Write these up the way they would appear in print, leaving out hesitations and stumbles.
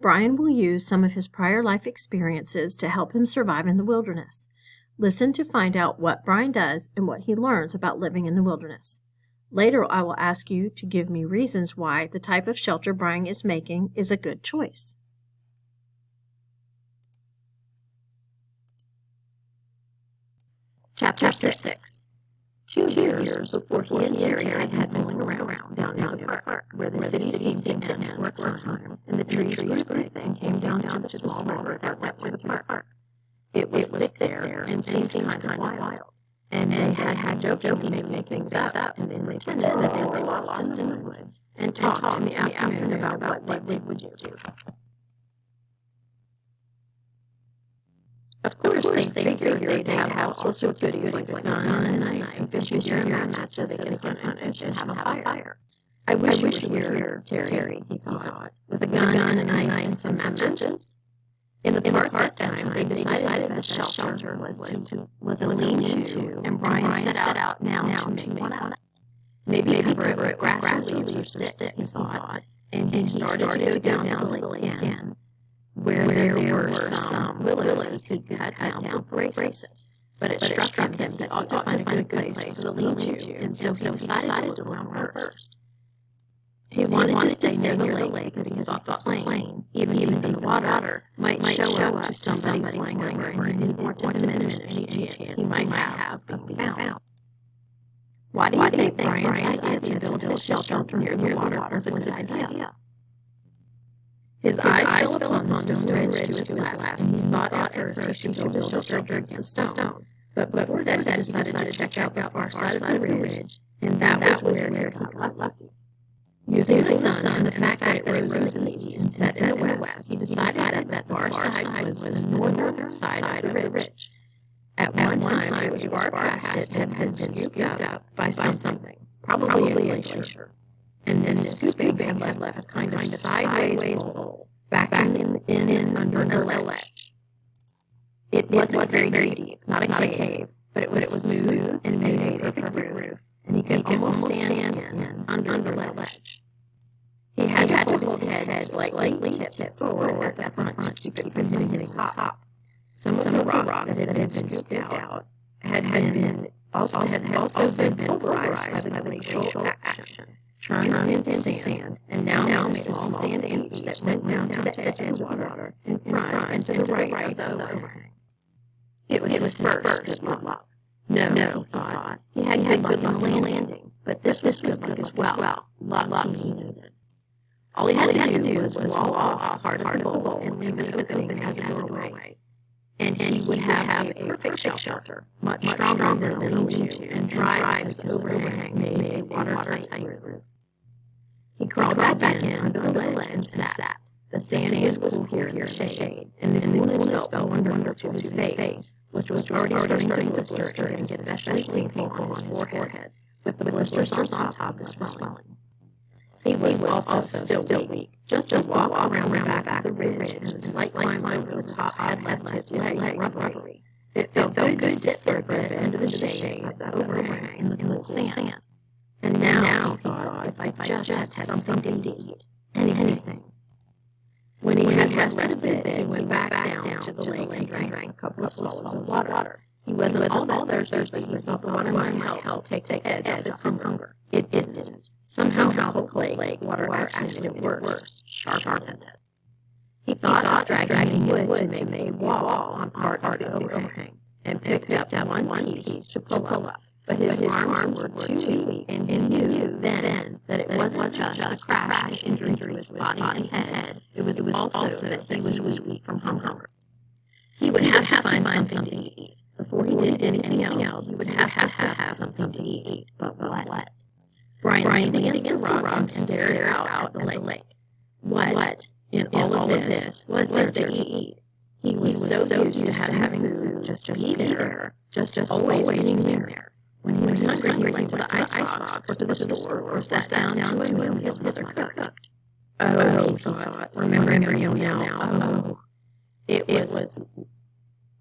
Brian will use some of his prior life experiences to help him survive in the wilderness. Listen to find out what Brian does and what he learns about living in the wilderness. Later, I will ask you to give me reasons why the type of shelter Brian is making is a good choice. Chapter 6. 2 years before he and Terry had been going around down near the park, where the city seemed to end for a time, and the trees grew thick and came down to the small river that went through the park. It was thick there and seemed kind of wild, and they had jokingly made things up, and then pretended that they were lost in the woods, and talked in the afternoon about what they would do. Of course, they figured they'd have all sorts of goodies like a gun and a knife and fishing gear and matches so they could hunt and have a fire. I wish you were here, Terry, he thought, with a gun and a knife and some matches. In the park that time, they decided that the shelter was a lean-to, and Brian set out now to make one up. Maybe cover it with grass or leaves or sticks, he thought, and he started to go down to the lake again, where there were some willows he could cut down for braces. But it struck him that he ought to find a good place for the lean-to, and so he decided to look around first. He wanted to stay near the lake because he thought the plane, even in the water, might show up to somebody flying over, and he didn't want to diminish any chance he might have being found. Why do you think Brian's idea to build his shelter near the water was a good idea? His eyes fell upon the stone ridge to his left, and he thought at first he should build a shelter against the stone. But before that, he decided to check out the far side of the ridge, and that was where he got lucky. Using the sun and the fact that it rose in the east and set in the west, he decided that the far side was the northern side of the ridge. At one time, it was far past it had been scooped up by something, probably a glacier. And then the scooping had left a kind of sideways hole back in under the ledge. It wasn't very deep, not a cave, but it was smooth and made a perfect roof, and he could almost stand in under the ledge. He had to hold his head slightly tipped forward at the front to keep it from hitting the top. Some of the rock that had been scooped out had also been pulverized by the glacial action, turned into sand, and now made a small sand beach that went down to the edge of the water in front and to the right of the overhang. It was his first good luck. No, he thought. He had good luck on the landing, but this was good luck as well. Luck he needed. All he had to do was wall off part of the bowl and leave an opening as a doorway, and he would have a perfect shelter, much stronger than a lean-to, and dry because the overhang made a watertight roof. He crawled back in under the ledge and sat. The sand was cool in the shade, and the coolness felt wonderful to his face, which was already starting to blister and get especially painful on his forehead, with the blisters on top of the swelling. He was also still weak. Just to walk around the back of the ridge and the slight climb over the top had left his leg rubbery. It felt good to sit there for a bit under the shade of the overhang in the cool sand. And now, he thought, if I just had something to eat, anything. When he had rested a bit, he went back down to the lake and drank a couple of swallows of water. He wasn't all that thirsty, he thought the water might help take the edge off his hunger. It didn't. Somehow the lake water actually made it worse, sharper than it. He thought of dragging wood to make a wall on part of the overhang, and picked up one piece to pull up. But his arms were too weak, and he knew then that it wasn't just a crash injury to his body and head. It was also that he was weak from hunger. He would have to find something to eat. Before he did anything else, he would have to have something to eat. But what? Brian leaned against the rock and stared out at the lake. What in all of this was there to eat? He was so used to having food just be there, just always being there. When he was hungry, he went to the icebox or to the store or sat down to a meal his mother cooked. Oh, he thought, remembering now. It was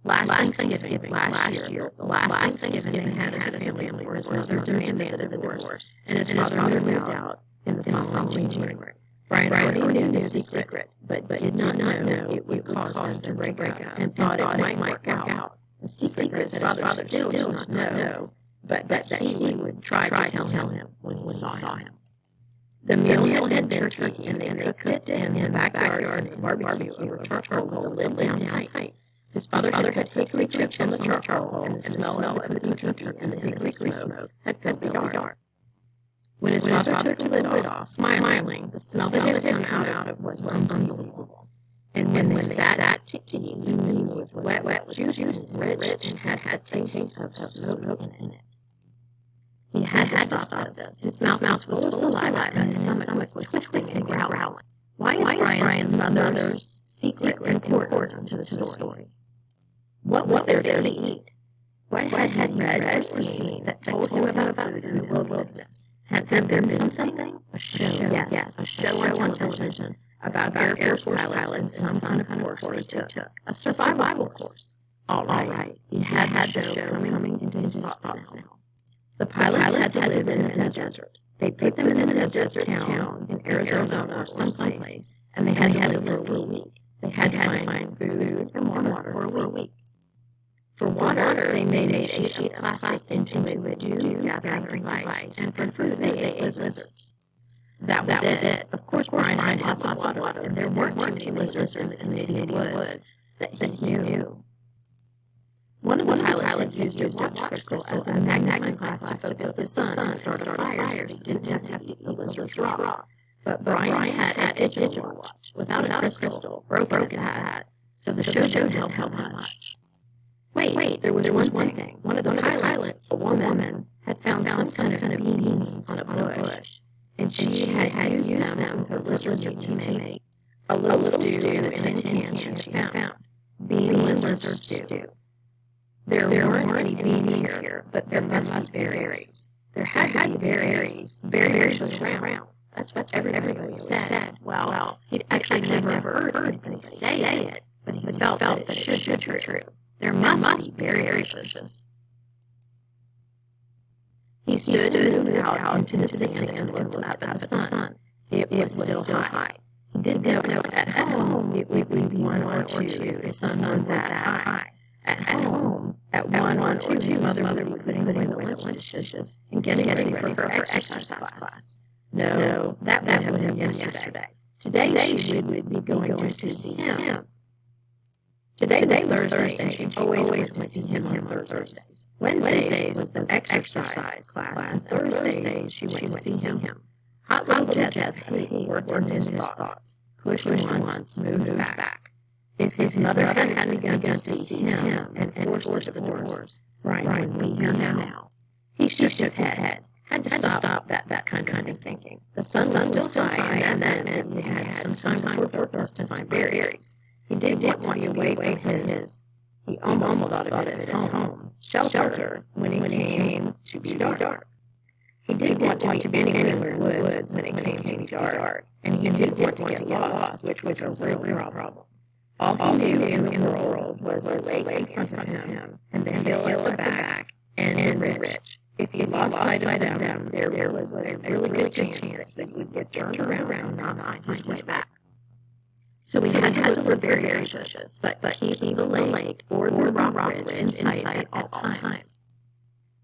last Thanksgiving, last year, the last Thanksgiving they had as a family before his mother demanded a divorce, and his father moved out in the following January. Brian already knew the secret, but did not know it would cause them to break up, and thought it might work out. The secret that his father still did not know, but that he would try to tell him when he saw him. The meal had been turkey, and they cooked it in the backyard in a barbecue over charcoal with the lid down tight. His father had put hickory chips on the charcoal, and the smell of the cooking turkey and the hickory smoke had filled the yard. When his father took the lid off, smiling, the smell that had come out of was unbelievable. And when they sat to eat, he knew it was wet, juicy, rich, and had taste of smoke in it. He had to stop this. His mouth was full of saliva, and his stomach was twisting and growling. Why is Brian's mother's secret important to the story? What was there to eat? What had he read or seen that told him about food in the wilderness? Had there been something? A show, yes, a show on television about Air Force pilots and some kind of course they took. A survival course. All right. He had the show coming into his thoughts now. The pilots had to live in the desert. They put them in a desert town in Arizona or someplace, and they had to live for a week. They had to find food and water for a week. For water, they made a sheet of plastic into a dew-gathering device, and for food, they ate lizards. That was it. Of course, Brian had lots of water, and there weren't too many lizards in the Canadian woods that he knew. One of the pilots used a watch crystal as a magnifying glass to focus the sun and start a fire, so he didn't have to eat lizards raw. But Brian had a digital watch without a crystal, broken hat, so the show didn't help much. Wait, there was one thing. One of the pilots, a woman, had found some kind of beans on a bush, and she had used them with her lizard meat to make a little stew in a tin can she had found. Bean lizard stew. There weren't any beans here, but there must be berries. There had to be berries. Berries was around. That's what everybody said. Well, he'd actually never heard anybody say it, but he felt that it should be true. There must be berry bushes. He stood out into the sand and looked up at the sun. It was still high. He didn't know at home it would be 1 or 2 if the sun was that high. At home, at 1 or 2, his mother would be putting away the lunch dishes and getting ready for her exercise class. No, that would have been yesterday. Today she would be going to see him. Today was Thursday, and she always went to see him on Thursdays. Wednesdays was the exercise class, and Thursdays she went to see him. Hot little jets of hate worked in his thoughts. Pushed once, moved back. If his mother hadn't begun to see him and forced the divorce, Brian would be here now. He shook his head. Had to stop that kind of thinking. The sun was still high, and then he had some time before dark to find berries. He didn't want to be away from his. He almost thought of it as home, shelter, when it came to be dark. He didn't want to be anywhere in the woods when it came to be dark, and he didn't want to get lost, which was a real problem. All he knew in the world was the lake in front of him, and the hill at the back, and the ridge. If he lost sight of them, there was a really good chance that he would get turned around and not find his way back. So he had to look for berry bushes, but keep the lake or the rock ridge in sight at all times.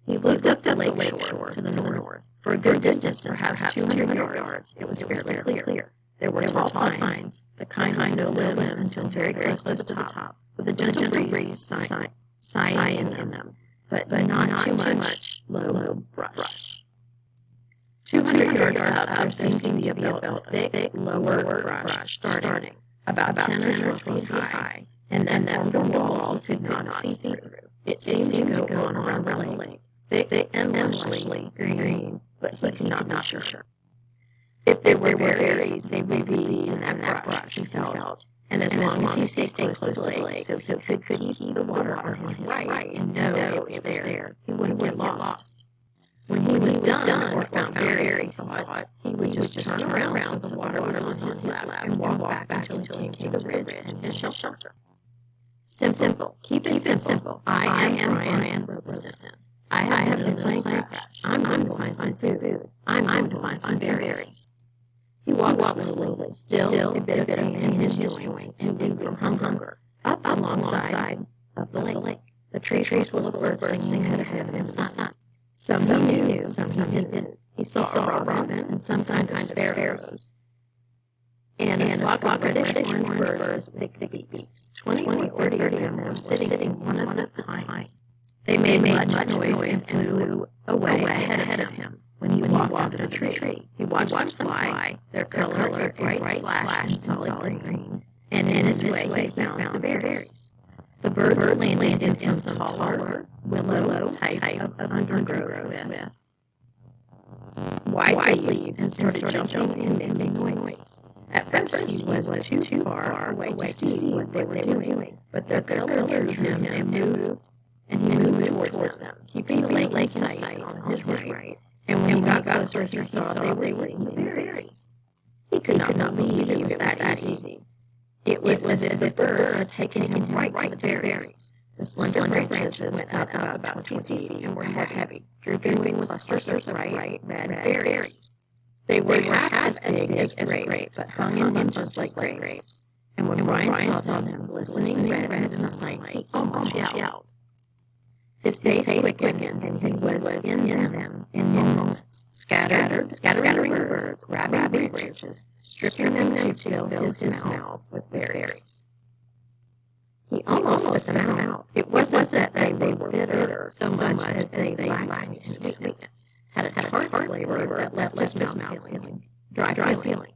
He looked up the lake shore to the north. For a good distance, perhaps 200 yards, it was fairly clear. There were tall pines, the kind with no limbs until very close to the top, with a gentle breeze sighing in them, but not too much low brush. 200 yards up, there seemed to be a belt of thick, lower brush starting about 10 or 12 feet high, and then formed a wall he could not see through. It seemed to go on around the lake, thick and lushly green, but he could not be sure. If there were berries, they would be in that brush, he felt, and as long as he stayed close to the lake, so he could keep the water on his right and know it was there, he wouldn't get lost. When he was done or found berries, he thought, he would just turn around so the water was on his left and walk back until he came to the ridge and his shelter. Simple. Keep it simple. I am Brian Robertson. I have had a plane crash. I'm going to find some food. I'm going to find some berries. He walked slowly, still a bit of pain in his joints, and weak from hunger, up alongside of the lake. The trees were full of birds singing ahead of him in the sun. Some he knew, some he didn't. He saw a robin and some kind of sparrows, and a flock of reddish-orange birds with thick beaks. 20 or 30 of them were sitting one of the pines. They made much noise and flew away ahead of him. When he walked under the tree, he watched them fly, their color a bright slash in solid green, and in this way he found the berries. The birds landed in some taller willow type of undergrowth with wide leaves and started jumping and making noise. At first he was too far away to see what they were doing, but their color drew him and he moved towards them, keeping the lake in sight on his right. And when he got closer, he saw they were eating the berries. He could not believe it was that easy. It was as if the birds had taken him right to the berries. The slender branches went out about 20 feet and were heavy, drooping with clusters of bright red berries. They were half as big as grapes, but hung in bunches like grapes. And when Ryan saw them glistening red in the sunlight, he almost yelled. His pace quickened, and he was in them, scattering birds, grabbing branches, stripping them to fill his mouth with berries. He almost spit them out. It wasn't that they were bitter so much as they lacked sweetness. Had a tart flavor that left his mouth feeling dry feeling.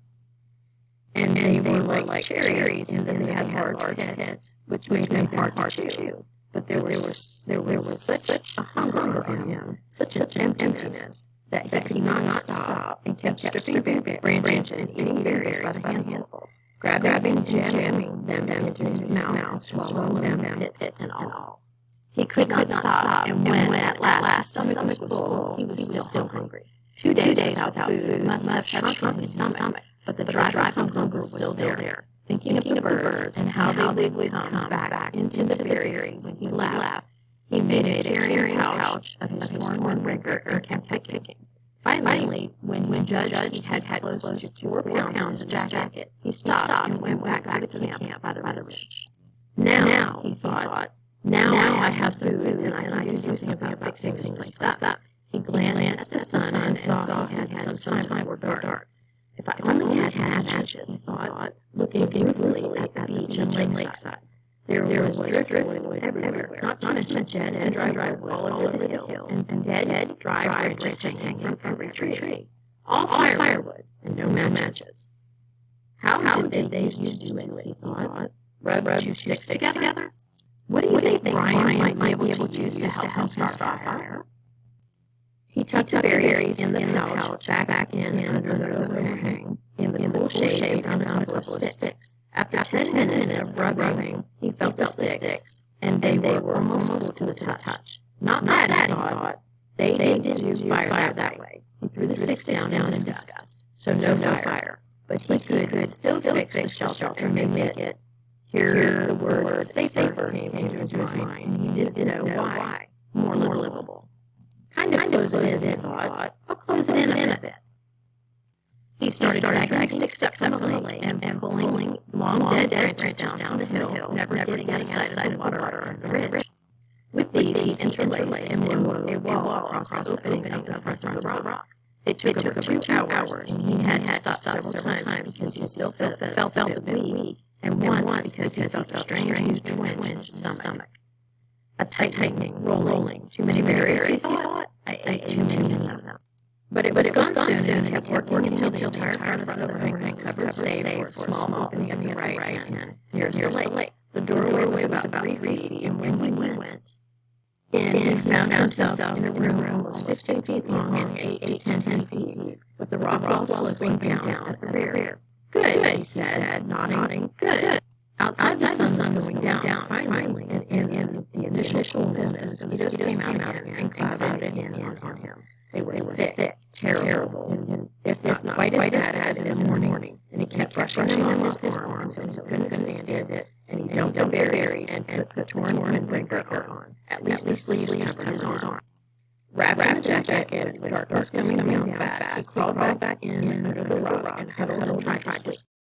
And they were like cherries, and they had large heads, which made them hard to chew. But there was such a hunger in him, such an emptiness, that he could not stop and kept stripping branches and eating berries by the handful, grabbing and jamming them into his mouth, swallowing them pit and all. He could not stop, and when at last his stomach was full, he was still hungry. 2 days without food must have shrunk his stomach, but the drive from hunger was still there. Thinking of the birds and how they would come back into the berries when he left, he made a carrying pouch of his torn record and kept picking. Finally, when judged he had close to 4 pounds in his jacket, he stopped and went back to the camp by the ridge. Now, he thought, now I have some food and I can do something about fixing this place up. He glanced at the sun and saw he had some time before dark. If I only had hatchets, he thought, looking ruefully at the beach and lakeside. There was driftwood everywhere, not to mention dead and dry wood all over the hill, and dead, dry branches hanging from every tree. All firewood, and no matches. How did they used to do it, he thought? Rub 2 sticks together? What do you think Brian might be able to use to help him start a fire? He tucked the berries in the pouch back in under the overhang. In the cool shade, he found a couple of sticks. After 10 minutes of rubbing, he felt the sticks, and they were almost cool to the touch. Not bad, he thought. They didn't do fire that way. He threw the sticks down in disgust. So no fire. But he could still fix the shelter and make it. Here the word safer came into his mind, and he didn't know why. More livable. Kind of close it in, he thought. I'll close it in a bit. He started dragging sticks up from the lake and pulling long dead branches down the hill, never getting outside the water or the ridge. With these, he interlaced and wove a wall across the opening of the front of the rock. It took over 2 hours, and he had stopped several times because he still felt a bit weak, and once because he felt a strange twinge in his stomach. A tightening, rolling. Too many berries, he thought. I ate too many of them. But it was gone soon, and he kept working until the entire front of the overhang was covered, save for a small opening at the right hand, near the lake. The doorway was about 3 feet, and when he went in, he found himself in a room almost 15 feet long and 8 to 10 feet deep, with the rock wall sloping down at the rear. Good, he said, nodding. Good. Outside, the sun was going down, finally, and in the initial moments, the mosquitoes came out again and clouded in on him. They were thick, terrible, and if not quite as bad as in the morning, and he kept brushing them off his arms until he couldn't stand it, and he dumped the berries and put the torn windbreaker on. At least sleeves covered his arm. Wrapped in a jacket, with the darkness coming on fast, he crawled back in under the rock and huddled and tried to sleep.